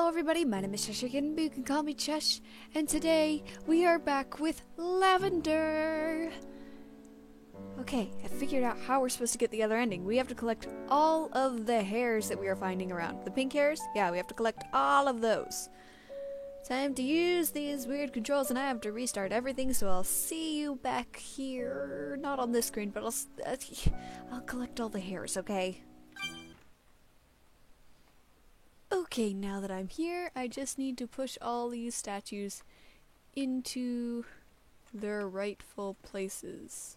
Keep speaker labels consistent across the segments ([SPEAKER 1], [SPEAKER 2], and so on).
[SPEAKER 1] Hello everybody, my name is Cheshire, but you can call me Chesh, and today we are back with Lavender. Okay, I figured out how we're supposed to get the other ending. We have to collect all of the hairs that we are finding around. The pink hairs? Yeah, we have to collect all of those. Time to use these weird controls, and I have to restart everything, so I'll see you back here. Not on this screen, but I'll collect all the hairs, okay? Okay, now that I'm here, I just need to push all these statues into their rightful places.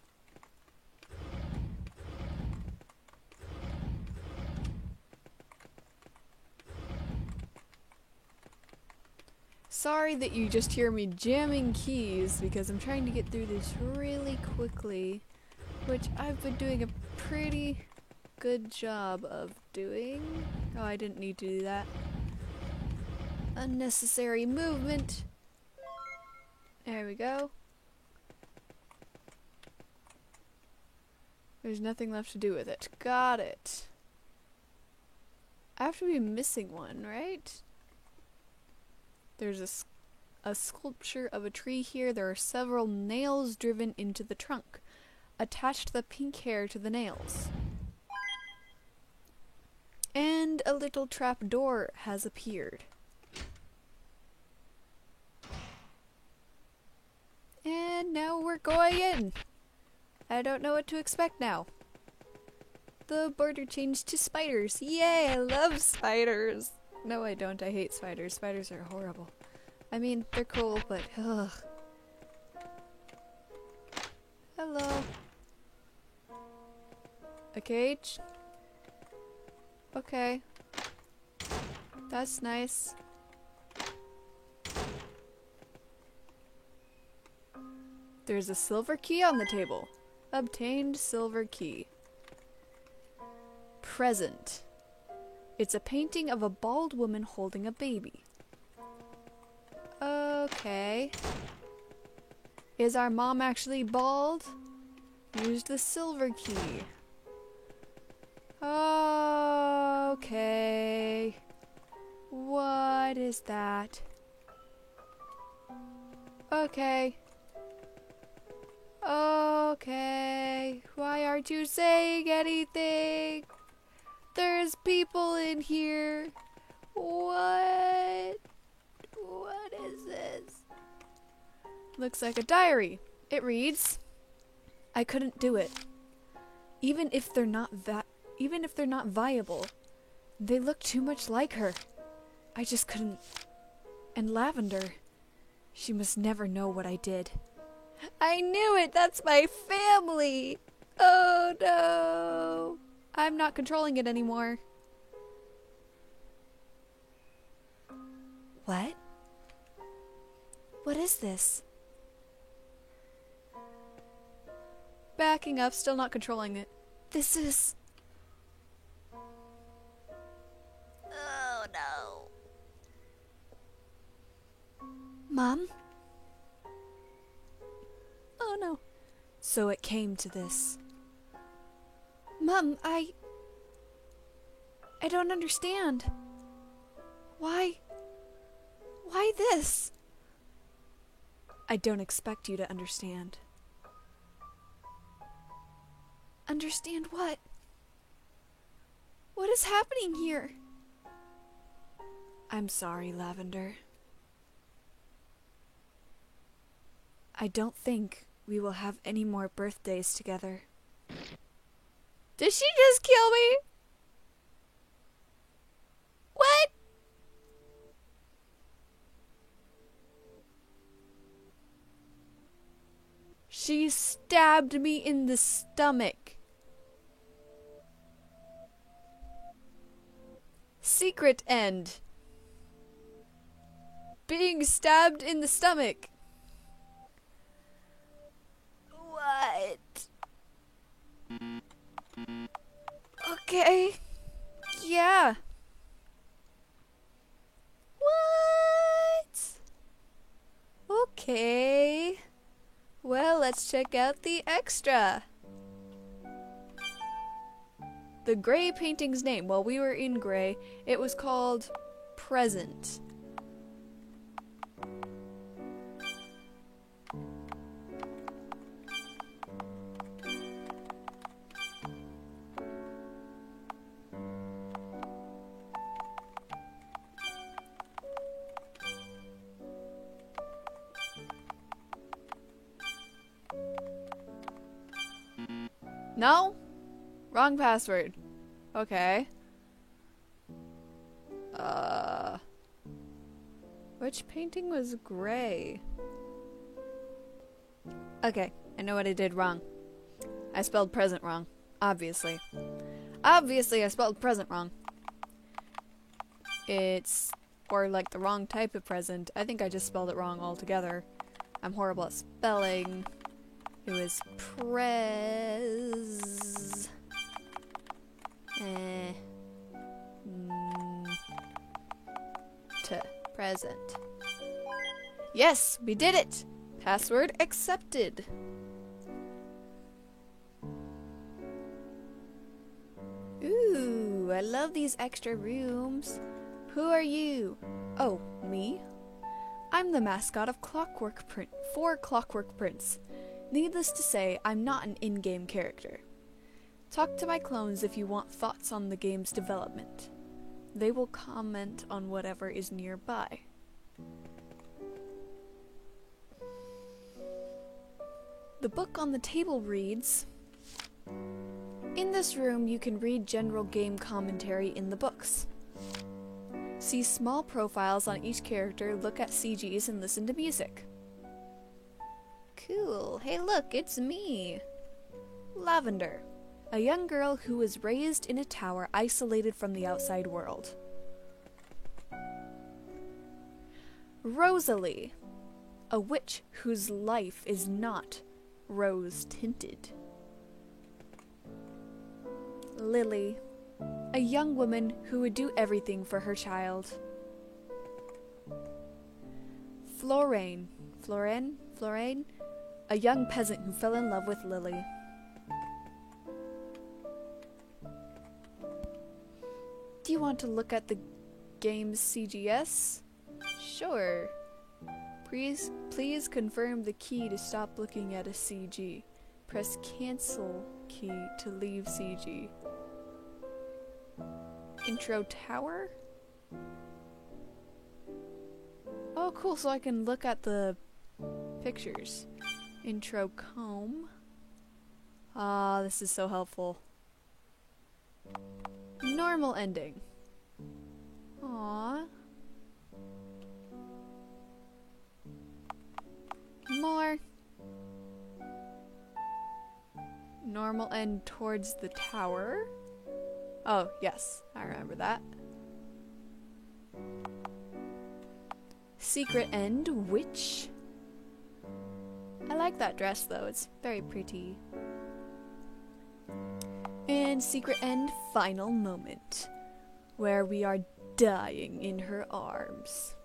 [SPEAKER 1] Sorry that you just hear me jamming keys because I'm trying to get through this really quickly, which I've been doing a pretty good job of doing. Oh, I didn't need to do that. Unnecessary movement. There we go. There's nothing left to do with it. Got it. I have to be missing one, right? There's a sculpture of a tree here. There are several nails driven into the trunk. Attach the pink hair to the nails. And a little trap door has appeared. And now we're going in. I don't know what to expect now. The border changed to spiders. Yay, I love spiders. No, I don't. I hate spiders. Spiders are horrible. I mean, they're cool, but ugh. Hello. A cage? Okay. That's nice. There's a silver key on the table. Obtained silver key. Present. It's a painting of a bald woman holding a baby. Okay. Is our mom actually bald? Use the silver key. Okay. What is that? Okay. Okay. Why aren't you saying anything? There's people in here. What? What is this? Looks like a diary. It reads, I couldn't do it. Even if they're not viable, they look too much like her. I just couldn't. And Lavender, she must never know what I did. I knew it! That's my family! Oh no! I'm not controlling it anymore. What? What is this? Backing up, still not controlling it. This is... Oh no. Mom? Oh no. So it came to this. Mom, I don't understand. Why this? I don't expect you to understand. Understand what? What is happening here? I'm sorry, Lavender. I don't think we will have any more birthdays together. Did she just kill me? What? She stabbed me in the stomach. Secret end. Being stabbed in the stomach. What? Okay. Yeah. What? Okay. Well, let's check out the extra. The Gray painting's name, while we were in Gray, it was called present. No? Wrong password. Okay. Which painting was gray? Okay, I know what I did wrong. I spelled present wrong. Obviously. Obviously I spelled present wrong. It's... or like the wrong type of present. I think I just spelled it wrong altogether. I'm horrible at spelling. It was present. Yes, we did it! Password accepted. Ooh, I love these extra rooms. Who are you? Oh, me? I'm the mascot of Clockwork Prince. Needless to say, I'm not an in-game character. Talk to my clones if you want thoughts on the game's development. They will comment on whatever is nearby. The book on the table reads, in this room you can read general game commentary in the books. See small profiles on each character, look at CGs, and listen to music. Cool. Hey look, it's me! Lavender, a young girl who was raised in a tower isolated from the outside world. Rosalie, a witch whose life is not rose-tinted. Lily, a young woman who would do everything for her child. Florine, a young peasant who fell in love with Lily. Do you want to look at the game's CGS? Sure. Please confirm the key to stop looking at a CG. Press cancel key to leave CG. Intro tower? Oh cool, so I can look at the pictures. Intro comb. Ah, this is so helpful. Normal ending. Aww. More. Normal end towards the tower. Oh, yes, I remember that. Secret end, witch. I like that dress though, it's very pretty. And secret end, final moment, where we are dying in her arms.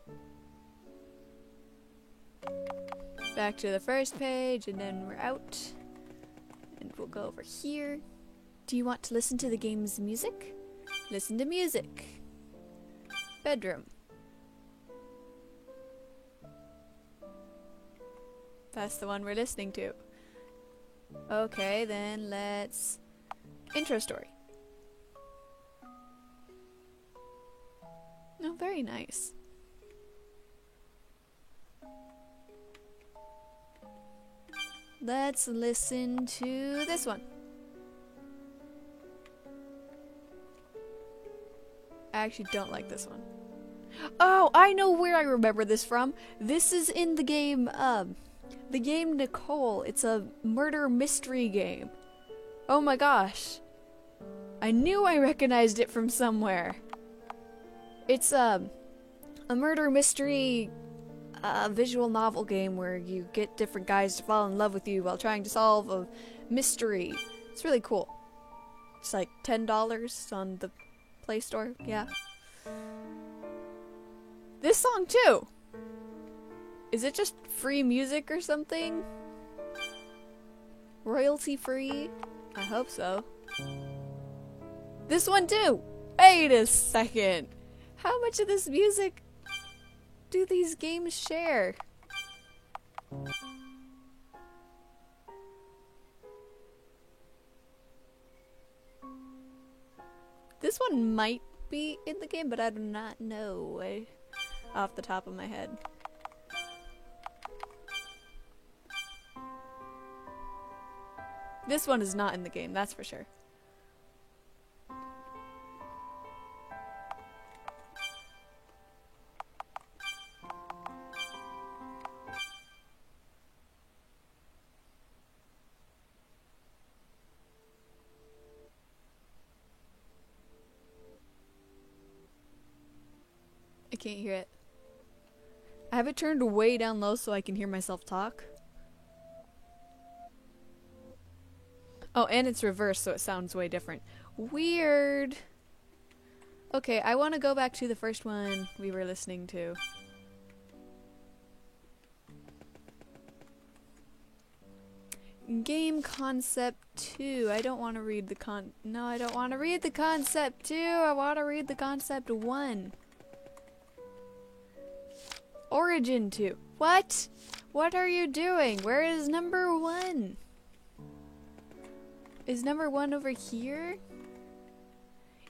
[SPEAKER 1] Back to the first page, and then we're out. And we'll go over here. Do you want to listen to the game's music? Listen to music. Bedroom. That's the one we're listening to. Okay, then let's... Intro story. Oh, very nice. Let's listen to this one. I actually don't like this one. Oh, I know where I remember this from. This is in the game Nicole. It's a murder mystery game. Oh my gosh. I knew I recognized it from somewhere. It's a murder mystery visual novel game where you get different guys to fall in love with you while trying to solve a mystery. It's really cool. It's like $10 on the Play Store, yeah. This song too! Is it just free music or something? Royalty free? I hope so. This one too! Wait a second! How much of this music do these games share? This one might be in the game, but I do not know off the top of my head. This one is not in the game, that's for sure. I can't hear it. I have it turned way down low so I can hear myself talk. Oh, and it's reversed so it sounds way different. Weird. Okay, I want to go back to the first one we were listening to. Game concept 2. I don't want to read the No, I don't want to read the concept 2. I want to read the concept 1. Origin 2. What? What are you doing? Where is number 1? Is number 1 over here?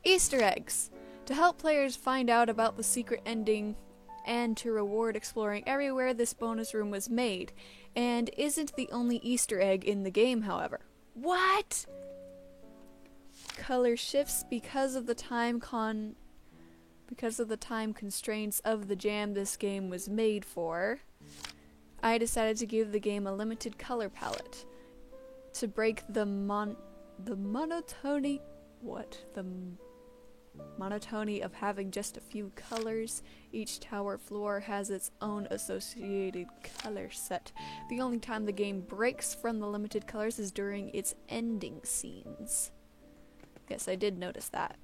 [SPEAKER 1] Easter eggs. To help players find out about the secret ending and to reward exploring everywhere, this bonus room was made. And isn't the only Easter egg in the game, however. What? Color shifts because of the time constraints of the jam this game was made for. I decided to give the game a limited color palette to break the monotony of having just a few colors. Each tower floor has its own associated color set. The only time the game breaks from the limited colors is during its ending scenes. Yes, I did notice that.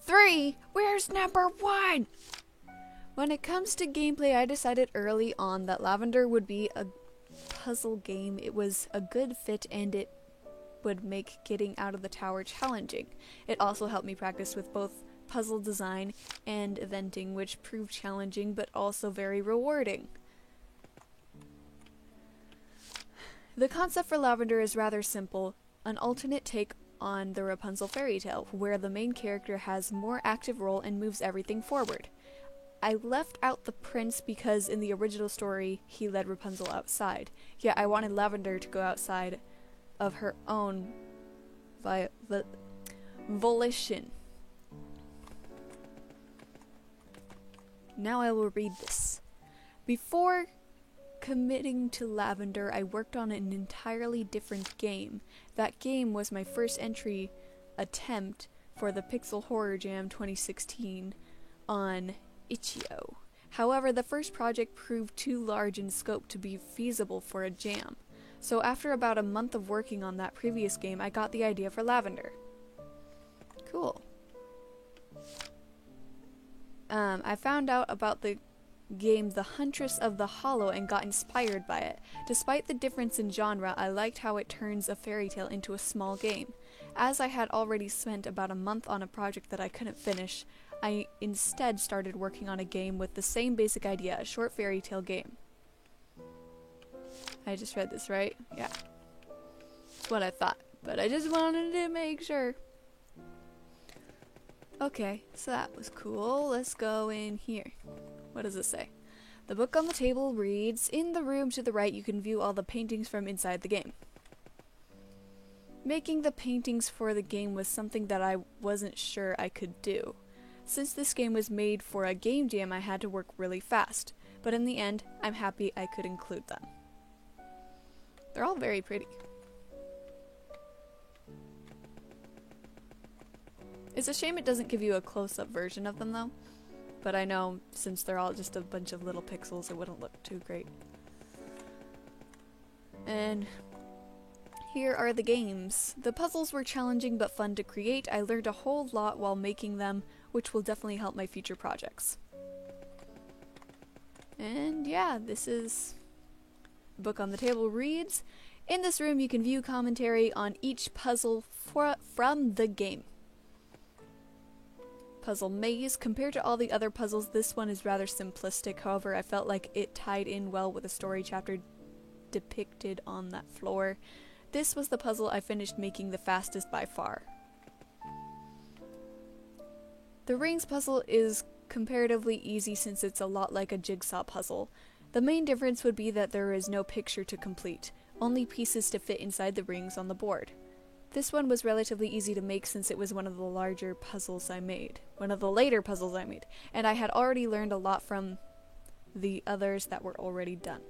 [SPEAKER 1] 3. Where's number 1? When it comes to gameplay, I decided early on that Lavender would be a puzzle game. It was a good fit and it would make getting out of the tower challenging. It also helped me practice with both puzzle design and eventing, which proved challenging but also very rewarding. The concept for Lavender is rather simple, an alternate take on the Rapunzel fairy tale, where the main character has more active role and moves everything forward. I left out the prince because in the original story he led Rapunzel outside, yet I wanted Lavender to go outside of her own volition. Now I will read this. Before committing to Lavender, I worked on an entirely different game. That game was my first entry attempt for the Pixel Horror Jam 2016 on Itch.io. However, the first project proved too large in scope to be feasible for a jam. So after about a month of working on that previous game, I got the idea for Lavender. Cool. I found out about the game The Huntress of the Hollow and got inspired by it. Despite the difference in genre, I liked how it turns a fairy tale into a small game. As I had already spent about a month on a project that I couldn't finish, I instead started working on a game with the same basic idea, a short fairy tale game. I just read this, right? Yeah. That's what I thought, but I just wanted to make sure. Okay, so that was cool. Let's go in here. What does it say? The book on the table reads, "In the room to the right you can view all the paintings from inside the game." Making the paintings for the game was something that I wasn't sure I could do. Since this game was made for a game jam, I had to work really fast, but in the end, I'm happy I could include them. They're all very pretty. It's a shame it doesn't give you a close-up version of them though, but I know since they're all just a bunch of little pixels, it wouldn't look too great. And here are the games. The puzzles were challenging but fun to create. I learned a whole lot while making them, which will definitely help my future projects. And yeah, this is the book on the table reads, "In this room you can view commentary on each puzzle from the game. puzzle, Maze. Compared to all the other puzzles, this one is rather simplistic. However, I felt like it tied in well with the story chapter depicted on that floor. This was the puzzle I finished making the fastest by far. The rings puzzle is comparatively easy since it's a lot like a jigsaw puzzle. The main difference would be that there is no picture to complete, only pieces to fit inside the rings on the board. This one was relatively easy to make since it was one of the later puzzles I made, and I had already learned a lot from the others that were already done.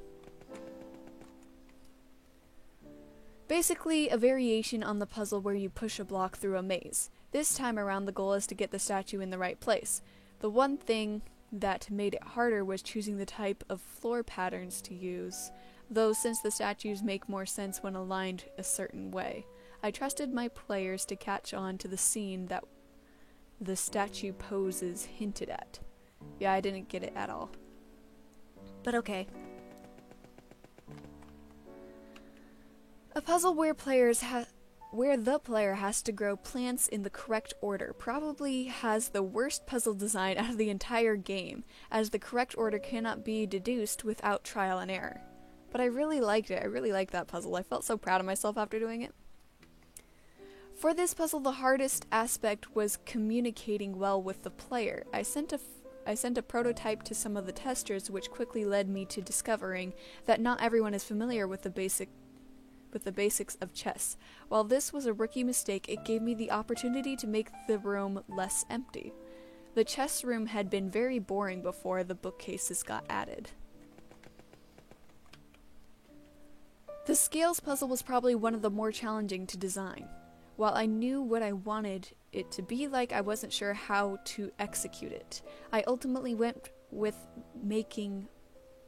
[SPEAKER 1] Basically, a variation on the puzzle where you push a block through a maze. This time around, the goal is to get the statue in the right place. The one thing that made it harder was choosing the type of floor patterns to use, though since the statues make more sense when aligned a certain way. I trusted my players to catch on to the scene that the statue poses hinted at. Yeah, I didn't get it at all. But okay. A puzzle where the player has to grow plants in the correct order probably has the worst puzzle design out of the entire game, as the correct order cannot be deduced without trial and error. But I really liked it. I really liked that puzzle. I felt so proud of myself after doing it. For this puzzle, the hardest aspect was communicating well with the player. I sent a prototype to some of the testers, which quickly led me to discovering that not everyone is familiar with the basics of chess. While this was a rookie mistake, it gave me the opportunity to make the room less empty. The chess room had been very boring before the bookcases got added. The scales puzzle was probably one of the more challenging to design. While I knew what I wanted it to be like, I wasn't sure how to execute it. I ultimately went with making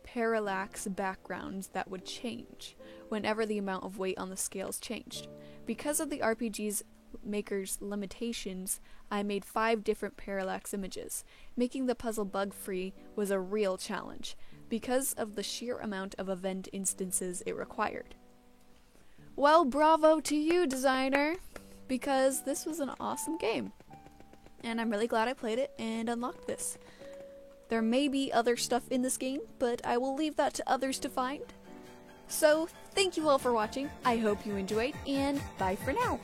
[SPEAKER 1] parallax backgrounds that would change whenever the amount of weight on the scales changed. Because of the RPG's maker's limitations, I made 5 different parallax images. Making the puzzle bug-free was a real challenge, because of the sheer amount of event instances it required. Well, bravo to you, designer, because this was an awesome game. And I'm really glad I played it and unlocked this. There may be other stuff in this game, but I will leave that to others to find. So, thank you all for watching, I hope you enjoyed, and bye for now!